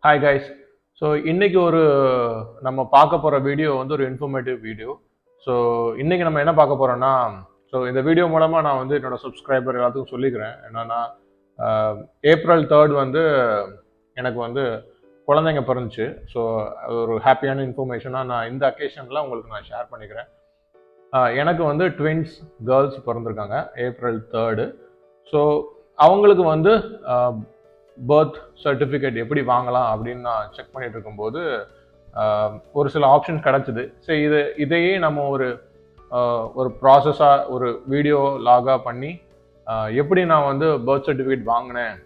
Hi guys. So இன்னைக்கு நம்ம பார்க்க போகிற வீடியோ ஒரு இன்ஃபர்மேட்டிவ் வீடியோ. ஸோ இன்னைக்கு நம்ம என்ன பார்க்க போகிறோம்னா, ஸோ இந்த வீடியோ மூலமாக நான் என்னோட சப்ஸ்கிரைபர் எல்லாத்துக்கும் சொல்லிக்கிறேன். என்னன்னா, ஏப்ரல் 3 எனக்கு குழந்தைங்க பிறந்துச்சு. ஸோ அது ஒரு ஹாப்பியான இன்ஃபர்மேஷனாக நான் இந்த அக்கேஷனில் உங்களுக்கு நான் ஷேர் பண்ணிக்கிறேன். எனக்கு ட்வின்ஸ் கேர்ள்ஸ் பிறந்திருக்காங்க ஏப்ரல் 3. ஸோ அவங்களுக்கு பர்த் சர்டிஃபிகேட் எப்படி வாங்கலாம் அப்படின்னு நான் செக் பண்ணிட்டு இருக்கும்போது ஒரு சில ஆப்ஷன் கிடச்சிது. சரி, இதையே நம்ம ஒரு ப்ராசஸாக ஒரு வீடியோ லாகாக பண்ணி எப்படி நான் பர்த் சர்டிஃபிகேட் வாங்கினேன்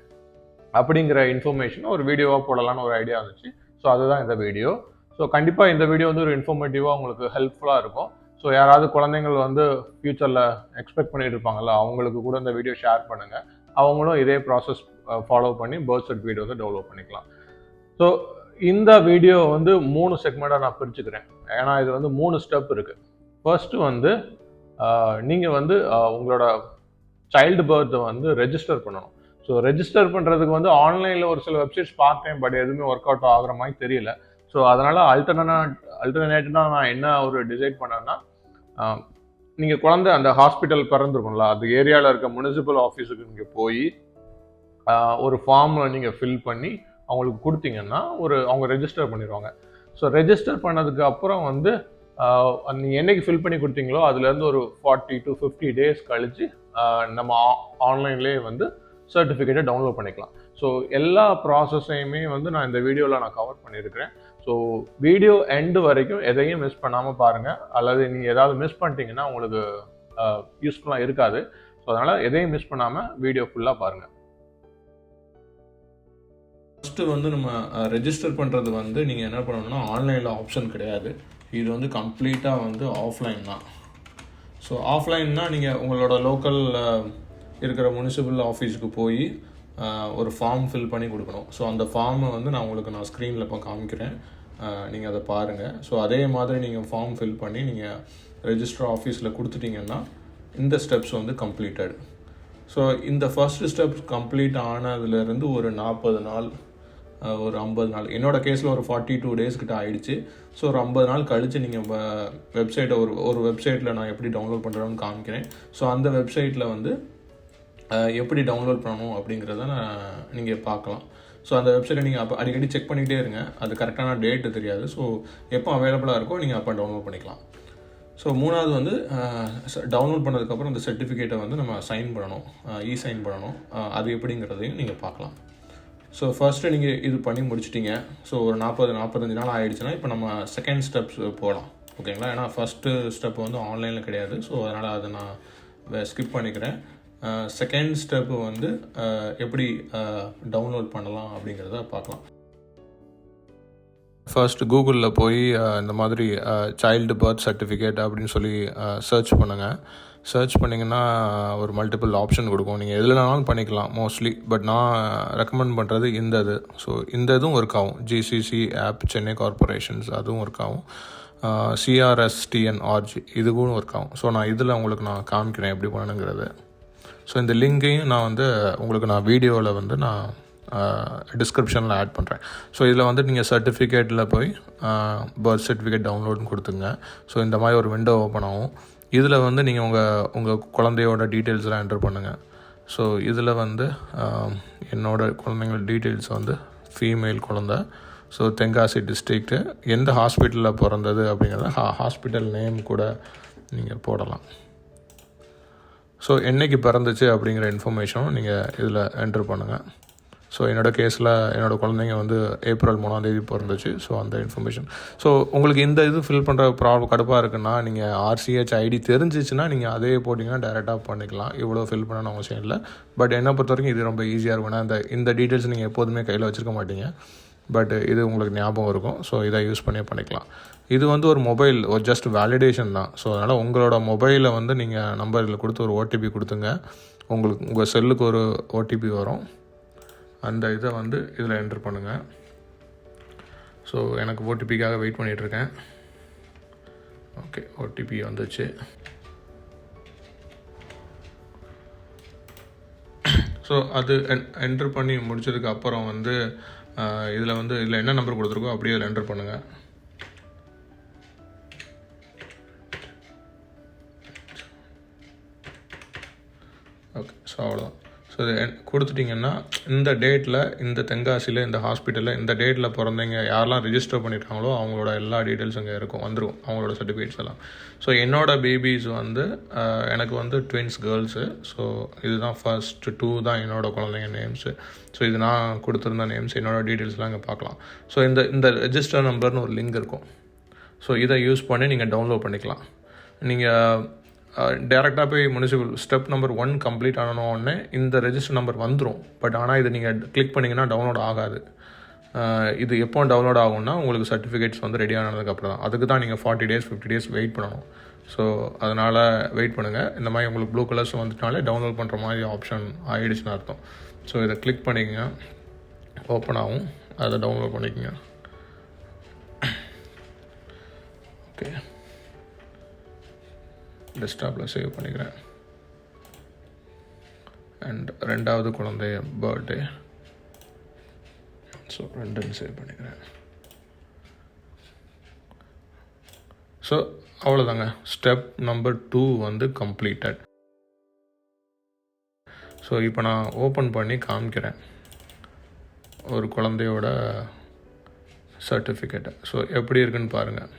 அப்படிங்கிற இன்ஃபர்மேஷன் ஒரு வீடியோவாக போடலான்னு ஒரு ஐடியா இருந்துச்சு. ஸோ அதுதான் இந்த வீடியோ. ஸோ கண்டிப்பாக இந்த வீடியோ ஒரு இன்ஃபர்மேட்டிவாக உங்களுக்கு ஹெல்ப்ஃபுல்லாக இருக்கும். ஸோ யாராவது குழந்தைங்கள் ஃப்யூச்சரில் எக்ஸ்பெக்ட் பண்ணிட்டு இருப்பாங்கல்ல, அவங்களுக்கு கூட இந்த வீடியோ ஷேர் பண்ணுங்கள். அவங்களும் இதே ப்ராசஸ் ஃபாலோ பண்ணி பர்த் சர்டிஃபிகேட் டெவலப் பண்ணிக்கலாம். ஸோ இந்த வீடியோ 3 செக்மெண்ட்டாக நான் பிரிச்சுக்கிறேன். ஏன்னா இது 3 ஸ்டெப் இருக்குது. ஃபர்ஸ்ட்டு நீங்கள் உங்களோட சைல்டு பர்த்தை ரெஜிஸ்டர் பண்ணணும். ஸோ ரெஜிஸ்டர் பண்ணுறதுக்கு ஆன்லைனில் ஒரு சில வெப்சைட்ஸ் பார்த்தேன், பட் எதுவுமே ஒர்க் அவுட் ஆகிற மாதிரி தெரியல. ஸோ அதனால் அல்டர்னேட்டிவாக நான் என்ன டிசைட் பண்ணேன்னா, நீங்கள் குழந்தை அந்த ஹாஸ்பிட்டல் பிறந்திருக்கும்ல, அது ஏரியாவில் இருக்க முனிசிபல் ஆஃபீஸுக்கு நீங்கள் போய் ஒரு ஃபார்மை நீங்கள் ஃபில் பண்ணி அவங்களுக்கு கொடுத்தீங்கன்னா அவங்க ரெஜிஸ்டர் பண்ணிடுவாங்க. ஸோ ரெஜிஸ்டர் பண்ணதுக்கு அப்புறம் நீங்கள் என்னைக்கு ஃபில் பண்ணி கொடுத்தீங்களோ அதுலேருந்து ஒரு 40 to 50 days கழித்து நம்ம ஆன்லைன்லேயே சர்டிஃபிகேட்டை டவுன்லோட் பண்ணிக்கலாம். ஸோ எல்லா ப்ராசஸையுமே நான் இந்த வீடியோவில் நான் கவர் பண்ணியிருக்கிறேன். ஸோ வீடியோ எண்டு வரைக்கும் எதையும் மிஸ் பண்ணாமல் பாருங்கள். அல்லது நீங்கள் ஏதாவது மிஸ் பண்ணிட்டீங்கன்னா உங்களுக்கு யூஸ்ஃபுல்லாக இருக்காது. ஸோ அதனால் எதையும் மிஸ் பண்ணாமல் வீடியோ ஃபுல்லாக பாருங்கள். ஃபஸ்ட்டு நம்ம ரெஜிஸ்டர் பண்ணுறது நீங்கள் என்ன பண்ணணும்னா, ஆன்லைனில் ஆப்ஷன் கிடையாது. இது கம்ப்ளீட்டாக ஆஃப்லைன் தான். ஸோ ஆஃப்லைன்னா நீங்கள் உங்களோட லோக்கல் இருக்கிற முனிசிபல் ஆஃபீஸுக்கு போய் ஒரு ஃபார்ம் ஃபில் பண்ணி கொடுக்கணும். ஸோ அந்த ஃபார்மை நான் ஸ்க்ரீனில் இப்போ காமிக்கிறேன், நீங்கள் அதை பாருங்கள். ஸோ அதே மாதிரி நீங்கள் ஃபார்ம் ஃபில் பண்ணி நீங்கள் ரெஜிஸ்டர் ஆஃபீஸில் கொடுத்துட்டிங்கன்னா இந்த ஸ்டெப்ஸ் கம்ப்ளீட்டட். ஸோ இந்த ஃபர்ஸ்ட் ஸ்டெப்ஸ் கம்ப்ளீட் ஆனதுலேருந்து ஒரு 40 நாள், ஒரு 50 நாள், என்னோடய கேஸில் ஒரு 42 days கிட்ட ஆகிடுச்சு. ஸோ ஒரு 50 நாள் கழித்து நீங்கள் வெப்சைட்டை ஒரு வெப்சைட்டில் நான் எப்படி டவுன்லோட் பண்ணுறேன்னு காமிக்கிறேன். ஸோ அந்த வெப்சைட்டில் எப்படி டவுன்லோட் பண்ணணும் அப்படிங்கிறத நீங்கள் பார்க்கலாம். ஸோ அந்த வெப்சைட்டை நீங்கள் அப்போ அடிக்கடி செக் பண்ணிகிட்டே இருங்க. அது கரெக்டான டேட்டு தெரியாது. ஸோ எப்போ அவைலபிளாக இருக்கோ நீங்கள் அப்போ டவுன்லோட் பண்ணிக்கலாம். ஸோ மூணாவது டவுன்லோட் பண்ணதுக்கப்புறம் அந்த சர்டிஃபிகேட்டை நம்ம சைன் பண்ணணும், சைன் பண்ணணும். அது எப்படிங்கிறதையும் நீங்கள் பார்க்கலாம். ஸோ ஃபர்ஸ்ட்டு நீங்கள் இது பண்ணி முடிச்சிட்டிங்க. ஸோ ஒரு 40-45 நாள் ஆகிடுச்சுன்னா இப்போ நம்ம செகண்ட் ஸ்டெப்ஸ் போகலாம். ஓகேங்களா? ஏன்னா ஃபஸ்ட்டு ஸ்டெப் ஆன்லைனில் கிடையாது. ஸோ அதனால் அதை நான் ஸ்கிப் பண்ணிக்கிறேன். செகண்ட் ஸ்டெப்பு எப்படி டவுன்லோட் பண்ணலாம் அப்படிங்கிறத பார்க்கலாம். ஃபர்ஸ்ட் கூகுளில் போய் இந்த மாதிரி சைல்டு பர்த் சர்டிஃபிகேட் அப்படின்னு சொல்லி சர்ச் பண்ணுங்கள். சர்ச் பண்ணிங்கன்னா ஒரு மல்டிபிள் ஆப்ஷன் கொடுக்கும். நீங்கள் எதுலனாலும் பண்ணிக்கலாம் மோஸ்ட்லி. பட் நான் ரெக்கமெண்ட் பண்ணுறது இது. ஸோ இந்த இதுவும் ஒர்க் ஆகும். ஜிசிசி ஆப், சென்னை கார்பரேஷன்ஸ், அதுவும் ஒர்க் ஆகும். CRSTNRG இதுவும் ஒர்க் ஆகும். ஸோ நான் இதில் உங்களுக்கு நான் காமிக்கிறேன் எப்படி பண்ணணுங்கிறது. ஸோ இந்த லிங்கையும் நான் உங்களுக்கு நான் வீடியோவில் நான் டிஸ்கிரிப்ஷனில் ஆட் பண்ணுறேன். ஸோ இதில் நீங்கள் சர்டிஃபிகேட்டில் போய் பர்த் சர்டிஃபிகேட் டவுன்லோட்னு கொடுத்துங்க. ஸோ இந்த மாதிரி ஒரு விண்டோ ஓப்பன் ஆகும். இதில் நீங்கள் உங்கள் குழந்தையோட டீட்டெயில்ஸ்லாம் என்டர் பண்ணுங்கள். ஸோ இதில் என்னோட குழந்தைங்களோட டீட்டெயில்ஸ் ஃபீமேல் குழந்தை. ஸோ தென்காசி டிஸ்ட்ரிக்ட்டு, எந்த ஹாஸ்பிட்டலில் பிறந்தது அப்படிங்கிறத ஹாஸ்பிட்டல் நேம் கூட நீங்கள் போடலாம். ஸோ என்றைக்கு பிறந்துச்சு அப்படிங்கிற இன்ஃபர்மேஷனும் நீங்கள் இதில் என்ட்ரு பண்ணுங்கள். ஸோ என்னோடய கேஸில் என்னோடய குழந்தைங்க ஏப்ரல் 3 பிறந்துச்சு. ஸோ அந்த இன்ஃபர்மேஷன். ஸோ உங்களுக்கு இந்த இது ஃபில் பண்ணுற கடுப்பாக இருக்குன்னா, நீங்கள் RCH ID தெரிஞ்சிச்சுன்னா நீங்கள் அதே போட்டிங்கன்னா டைரெக்டாக பண்ணிக்கலாம். இவ்வளோ ஃபில் பண்ணணும்னு அவசியம் இல்லை. பட் என்னை பொறுத்த வரைக்கும் இது ரொம்ப ஈஸியாக இருக்கும். ஏன்னா இந்த டீட்டெயில்ஸ் நீங்கள் எப்போதுமே கையில் வச்சுருக்க மாட்டீங்க. பட் இது உங்களுக்கு ஞாபகம் இருக்கும். ஸோ இதை யூஸ் பண்ணிக்கலாம். இது ஒரு மொபைல், ஒரு ஜஸ்ட் வேலிடேஷன் தான். ஸோ அதனால் உங்களோட மொபைலில் நீங்கள் நம்பர் இதில் கொடுத்து ஒரு OTP கொடுத்துங்க. உங்கள் செல்லுக்கு ஒரு OTP வரும். அந்த இதை இதில் என்ட்ரு பண்ணுங்கள். ஸோ எனக்கு OTPக்காக வெயிட் பண்ணிகிட்ருக்கேன். ஓகே, OTP வந்துச்சு. ஸோ அது என்ட்ரு பண்ணி முடிச்சதுக்கு அப்புறம் இதில் வந்து இதில் என்ன நம்பர் கொடுத்துருக்கோ அப்படியே அதில் என்டர் பண்ணுங்கள். ஓகே, ஸோ அவ்வளோதான். ஸோ இது கொடுத்துட்டிங்கன்னா இந்த டேட்டில் இந்த தென்காசியில் இந்த ஹாஸ்பிட்டலில் இந்த டேட்டில் பிறந்தவங்க யாரெல்லாம் ரிஜிஸ்டர் பண்ணியிருக்காங்களோ அவங்களோட எல்லா டீட்டெயில்ஸ் அங்கே இருக்கும், வந்துடும் அவங்களோட சர்டிஃபிகேட்ஸ் எல்லாம். ஸோ என்னோடய பேபிஸ் வந்து எனக்கு வந்து ட்வின்ஸ் கேர்ள்ஸு. ஸோ இதுதான் ஃபர்ஸ்ட்டு 2 தான் என்னோடய குழந்தைங்க நேம்ஸு. ஸோ இது நான் கொடுத்துருந்த நேம்ஸ், என்னோடய டீட்டெயில்ஸ்லாம் இங்கே பார்க்கலாம். ஸோ இந்த ரெஜிஸ்டர் நம்பர்னு ஒரு லிங்க் இருக்கும். ஸோ இதை யூஸ் பண்ணி நீங்கள் டவுன்லோட் பண்ணிக்கலாம். நீங்கள் டேரெக்டாக போய் முனிசிபல் ஸ்டெப் நம்பர் 1 கம்ப்ளீட் ஆனோடனே இந்த ரெஜிஸ்டர் நம்பர் வந்துடும். பட் ஆனால் இது நீங்கள் கிளிக் பண்ணிங்கன்னா டவுன்லோட் ஆகாது. இது எப்போ டவுன்லோட் ஆகும்னா உங்களுக்கு சர்டிஃபிகேட்ஸ் வந்து ரெடி ஆனதுக்கப்புறம் தான். அதுக்கு தான் நீங்கள் 40 days 50 days வெயிட் பண்ணணும். ஸோ அதனால் வெயிட் பண்ணுங்கள். இந்த மாதிரி உங்களுக்கு ப்ளூ கலர்ஸ் வந்துட்டாலே டவுன்லோட் பண்ணுற மாதிரி ஆப்ஷன் ஆகிடுச்சுன்னு அர்த்தம். ஸோ இதை கிளிக் பண்ணிக்கங்க, ஓப்பன் ஆகும், அதை டவுன்லோட் பண்ணிக்கோங்க. ஓகே, டெஸ்க்டாப்பில் சேவ் பண்ணிக்கிறேன். அண்ட் 2வது குழந்தைய பர்த்டே, ஸோ 2 சேவ் பண்ணிக்கிறேன். ஸோ அவ்வளோதாங்க, ஸ்டெப் நம்பர் 2 வந்து கம்ப்ளீட்டட். ஸோ இப்போ நான் ஓப்பன் பண்ணி காமிக்கிறேன் ஒரு குழந்தையோட சர்டிஃபிகேட்டை. ஸோ எப்படி இருக்குன்னு பாருங்கள்.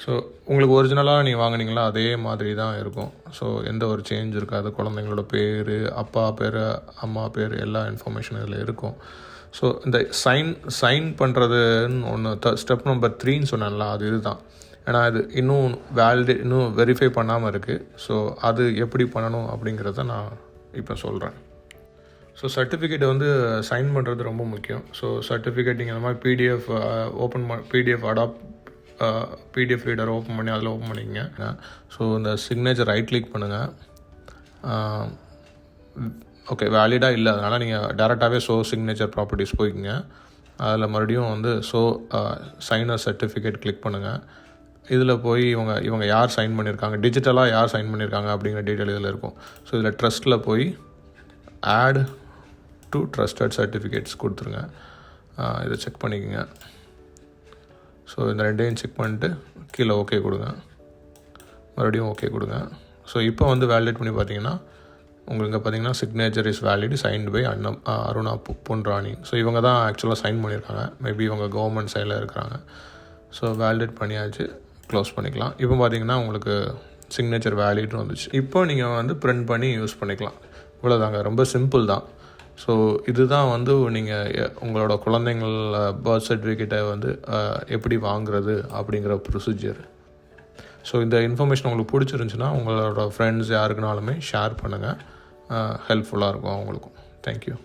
ஸோ உங்களுக்கு ஒரிஜினலாக நீங்கள் வாங்கினீங்களா அதே மாதிரி தான் இருக்கும். ஸோ எந்த ஒரு சேஞ்ச் இருக்காது. குழந்தைங்களோட பேர், அப்பா பேர், அம்மா பேர், எல்லா இன்ஃபர்மேஷன் இதில் இருக்கும். ஸோ இந்த சைன் பண்ணுறதுன்னு ஒன்று ஸ்டெப் நம்பர் 3ன்னு சொன்னேன்ல, அது இதுதான். ஏன்னா இது இன்னும் வெரிஃபை பண்ணாமல் இருக்குது. ஸோ அது எப்படி பண்ணணும் அப்படிங்கிறத நான் இப்போ சொல்கிறேன். ஸோ சர்டிஃபிகேட் வந்து சைன் பண்ணுறது ரொம்ப முக்கியம். ஸோ சர்டிஃபிகேட் நீங்கள் இந்த மாதிரி பிடிஎஃப் பிடிஎஃப் ரீடர் ஓப்பன் பண்ணி அதில் ஓப்பன் பண்ணிக்கங்க. ஸோ இந்த சிக்னேச்சர் ரைட் கிளிக் பண்ணுங்கள். ஓகே, வேலிடாக இல்லை, அதனால் நீங்கள் டேரெக்டாகவே சிக்னேச்சர் ப்ராப்பர்ட்டிஸ் போய்க்குங்க. அதில் மறுபடியும் வந்து சைனர் சர்டிஃபிகேட் கிளிக் பண்ணுங்கள். இதில் போய் இவங்க யார் சைன் பண்ணியிருக்காங்க, டிஜிட்டலாக யார் சைன் பண்ணியிருக்காங்க அப்படிங்கிற டீட்டெயில் இதில் இருக்கும். ஸோ இதில் ட்ரஸ்ட்டில் போய் ஆட் டு ட்ரஸ்டட் சர்டிஃபிகேட்ஸ் கொடுத்துருங்க. இதை செக் பண்ணிக்கோங்க. ஸோ இந்த 2ஐயும் செக் பண்ணிட்டு கீழே ஓகே கொடுங்க, மறுபடியும் ஓகே கொடுங்க. ஸோ இப்போ வந்து வேலிடேட் பண்ணி பார்த்தீங்கன்னா உங்களுக்கு பார்த்தீங்கன்னா signature is valid signed by Aruna Ponrani. So இவங்க தான் ஆக்சுவலாக சைன் பண்ணியிருக்காங்க. மேபி இவங்க கவர்மெண்ட் சைடில் இருக்கிறாங்க. ஸோ வேலிடேட் பண்ணியாச்சு, க்ளோஸ் பண்ணிக்கலாம். இப்போ பார்த்தீங்கன்னா உங்களுக்கு சிக்னேச்சர் வேலிட்னு வந்துச்சு. இப்போ நீங்கள் வந்து பிரிண்ட் பண்ணி யூஸ் பண்ணிக்கலாம். இவ்வளோதாங்க, ரொம்ப சிம்பிள் தான். ஸோ இதுதான் வந்து நீங்கள் உங்களோட குழந்தைங்கள் பர்த் சர்டிஃபிகேட்டை வந்து எப்படி வாங்குறது அப்படிங்கிற ப்ரொசீஜர். ஸோ இந்த இன்ஃபர்மேஷன் உங்களுக்கு பிடிச்சிருந்துச்சுன்னா உங்களோட ஃப்ரெண்ட்ஸ் யாருக்குனாலுமே ஷேர் பண்ணுங்கள், ஹெல்ப்ஃபுல்லாக இருக்கும் அவங்களுக்கும். தேங்க்யூ.